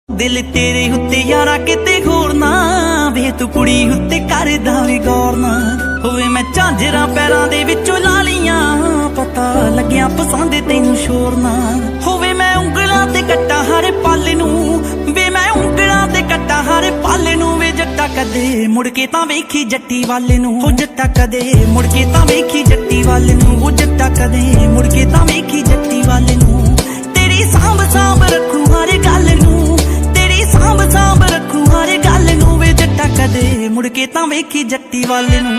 दिल तेरे उत्ते यारा किते होर ना वे तू कुड़ी उत्ते करदा वे गौर ना होवे मैं झांजरा पैरां दे विचों ला लियां पता लग्या पसंद तैनूं शोर ना होवे मैं उंगलां ते कट्टा हर पल नूं वे मैं उंगलां ते कट्टा हर पल नूं वे जट्टा कदे मुड़ के तां वेखी जट्टी वाले नूं हो जट्टा कदे मुड़ के तां वेखी जट्टी वाले नूं हो जट्टा कदे मुड़ के तां वेखी जट्टी वाले नूं तेरी सांभ सांभ रखूं हर गल नूं सांभ सांभ रखूं हर गल नूं वे जट्टा कदे मुड़ के तां वेखी जट्टी वाले नूं।